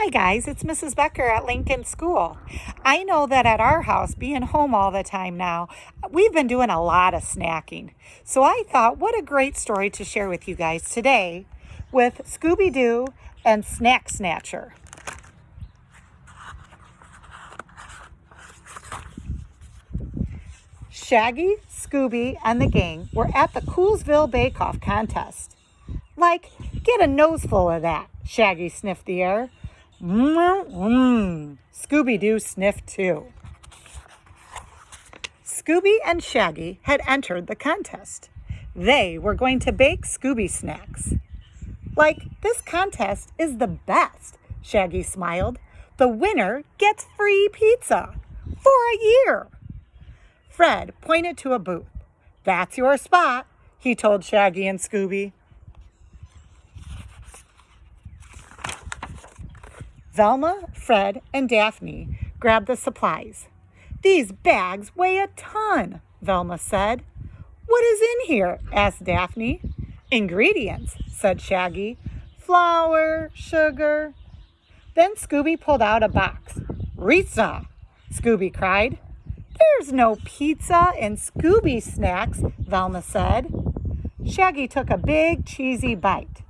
Hi guys, it's Mrs. Becker at Lincoln School. I know that at our house, being home all the time now, we've been doing a lot of snacking. So I thought, what a great story to share with you guys today with Scooby-Doo and Snatcher. Shaggy, Scooby, and the gang were at the Coolsville Bake-Off contest. Like, get a nose full of that, Shaggy sniffed the air. Scooby-Doo sniffed too. Scooby and Shaggy had entered the contest. They were going to bake Scooby snacks. Like, this contest is the best, Shaggy smiled. The winner gets free pizza for a year. Fred pointed to a booth. That's your spot, he told Shaggy and Scooby. Velma, Fred, and Daphne grabbed the supplies. These bags weigh a ton, Velma said. What is in here? Asked Daphne. Ingredients, said Shaggy. Flour, sugar. Then Scooby pulled out a box. Pizza, Scooby cried. There's no pizza in Scooby snacks, Velma said. Shaggy took a big, cheesy bite.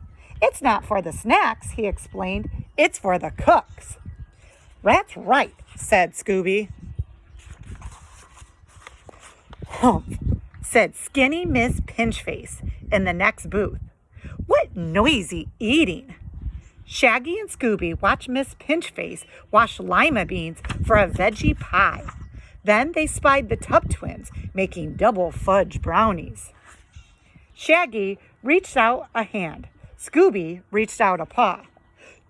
It's not for the snacks, he explained. It's for the cooks. That's right, said Scooby. Humph, said skinny Miss Pinchface in the next booth. What noisy eating. Shaggy and Scooby watched Miss Pinchface wash lima beans for a veggie pie. Then they spied the Tub Twins making double fudge brownies. Shaggy reached out a hand. Scooby reached out a paw.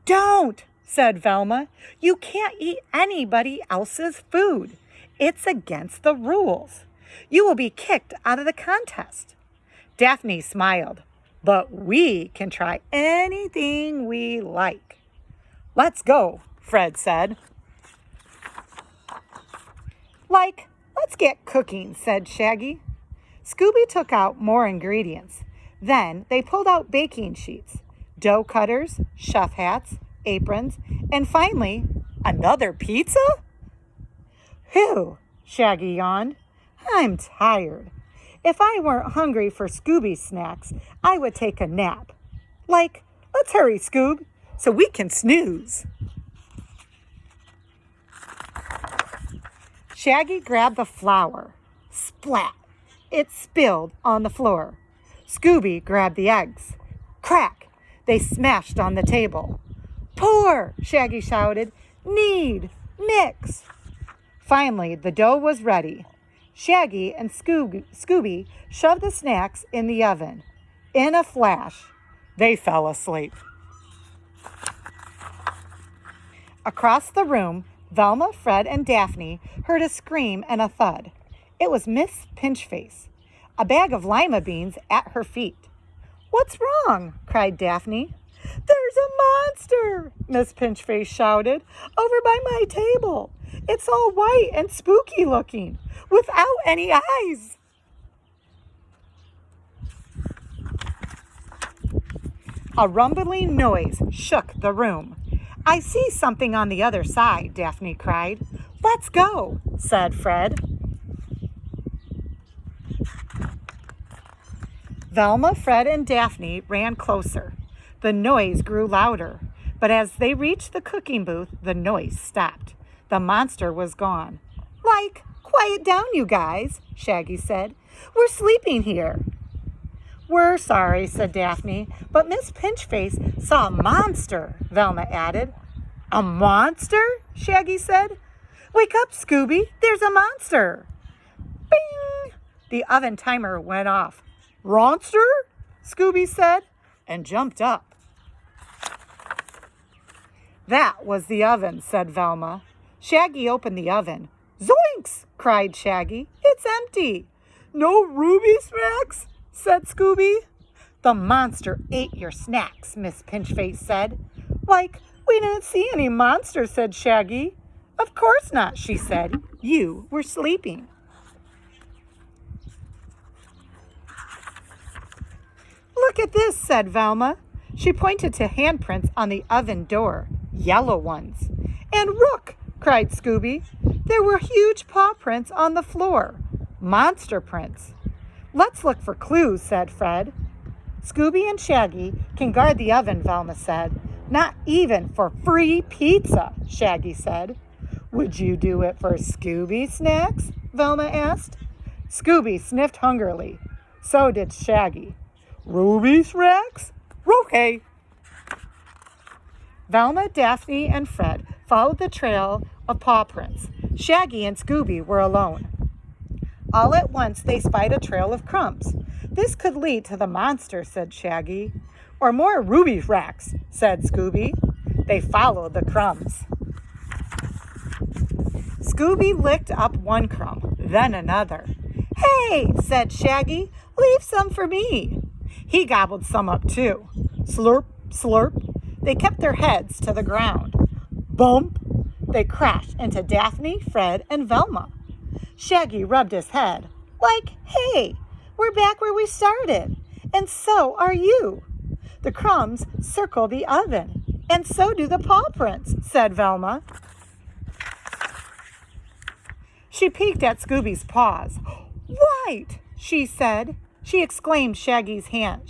Don't, said Velma. You can't eat anybody else's food. It's against the rules. You will be kicked out of the contest. Daphne smiled. But we can try anything we like. Let's go, Fred said. Like, let's get cooking, said Shaggy. Scooby took out more ingredients. Then they pulled out baking sheets, dough cutters, chef hats, aprons, and finally, another pizza? Phew, Shaggy yawned. I'm tired. If I weren't hungry for Scooby snacks, I would take a nap. Like, let's hurry, Scoob, so we can snooze. Shaggy grabbed the flour. Splat! It spilled on the floor. Scooby grabbed the eggs. Crack! They smashed on the table. Pour! Shaggy shouted. Knead! Mix! Finally, the dough was ready. Shaggy and Scooby shoved the snacks in the oven. In a flash, they fell asleep. Across the room, Velma, Fred, and Daphne heard a scream and a thud. It was Miss Pinchface, a bag of lima beans at her feet. What's wrong? Cried Daphne. There's a monster, Miss Pinchface shouted, over by my table. It's all white and spooky looking, without any eyes. A rumbling noise shook the room. I see something on the other side, Daphne cried. Let's go, said Fred. Velma, Fred, and Daphne ran closer. The noise grew louder, but as they reached the cooking booth, the noise stopped. The monster was gone. Like, quiet down, you guys, Shaggy said. We're sleeping here. We're sorry, said Daphne, but Miss Pinchface saw a monster, Velma added. A monster? Shaggy said. Wake up, Scooby, there's a monster. Bing! The oven timer went off. Ronster? Scooby said, and jumped up. That was the oven, said Velma. Shaggy opened the oven. Zoinks! Cried Shaggy. It's empty. No ruby snacks? Said Scooby. The monster ate your snacks, Miss Pinchface said. Like, we didn't see any monster, said Shaggy. Of course not, she said. You were sleeping. Look at this, said Velma. She pointed to handprints on the oven door. yellow ones. And look, cried Scooby. There were huge paw prints on the floor. Monster prints. Let's look for clues, said Fred. Scooby and Shaggy can guard the oven, Velma said. Not even for free pizza, Shaggy said. Would you do it for Scooby snacks? Velma asked. Scooby sniffed hungrily. So did Shaggy. Ruby snacks? Okay. Velma, Daphne, and Fred followed the trail of paw prints. Shaggy and Scooby were alone. All at once they spied a trail of crumbs. This could lead to the monster, said Shaggy. Or more ruby racks, said Scooby. They followed the crumbs. Scooby licked up one crumb, then another. Hey, said Shaggy, leave some for me. He gobbled some up too. Slurp, slurp. They kept their heads to the ground. Bump! They crashed into Daphne, Fred, and Velma. Shaggy rubbed his head. Like, hey, we're back where we started. And so are you. The crumbs circle the oven. And so do the paw prints, said Velma. She peeked at Scooby's paws. White, she said. She examined Shaggy's hands.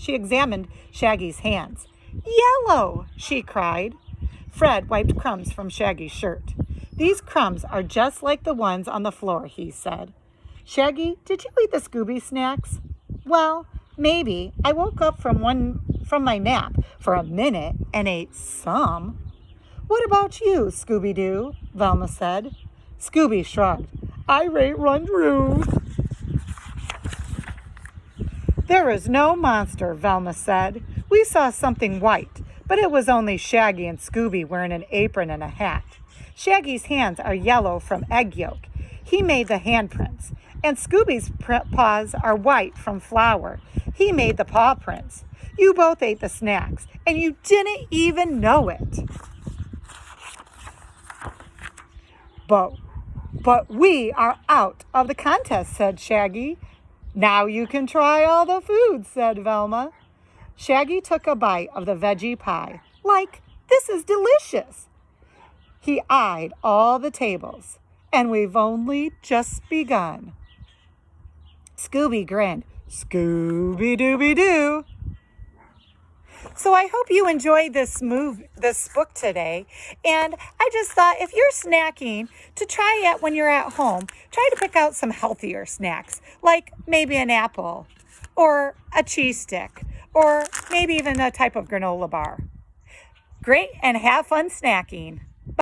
Yellow, she cried. Fred wiped crumbs from Shaggy's shirt. These crumbs are just like the ones on the floor, he said. Shaggy, did you eat the Scooby snacks? Well, maybe. I woke up from my nap for a minute and ate some. What about you, Scooby-Doo? Velma said. Scooby shrugged. I ate one through. There is no monster, Velma said. We saw something white, but it was only Shaggy and Scooby wearing an apron and a hat. Shaggy's hands are yellow from egg yolk. He made the handprints. And Scooby's paws are white from flour. He made the paw prints. You both ate the snacks, and you didn't even know it. But we are out of the contest, said Shaggy. Now you can try all the food, said Velma. Shaggy took a bite of the veggie pie. Like, this is delicious. He eyed all the tables, and we've only just begun. Scooby grinned. Scooby-Dooby-Doo. So I hope you enjoyed this book today. And I just thought if you're snacking, to try it when you're at home, try to pick out some healthier snacks, like maybe an apple or a cheese stick or maybe even a type of granola bar. Great, and have fun snacking.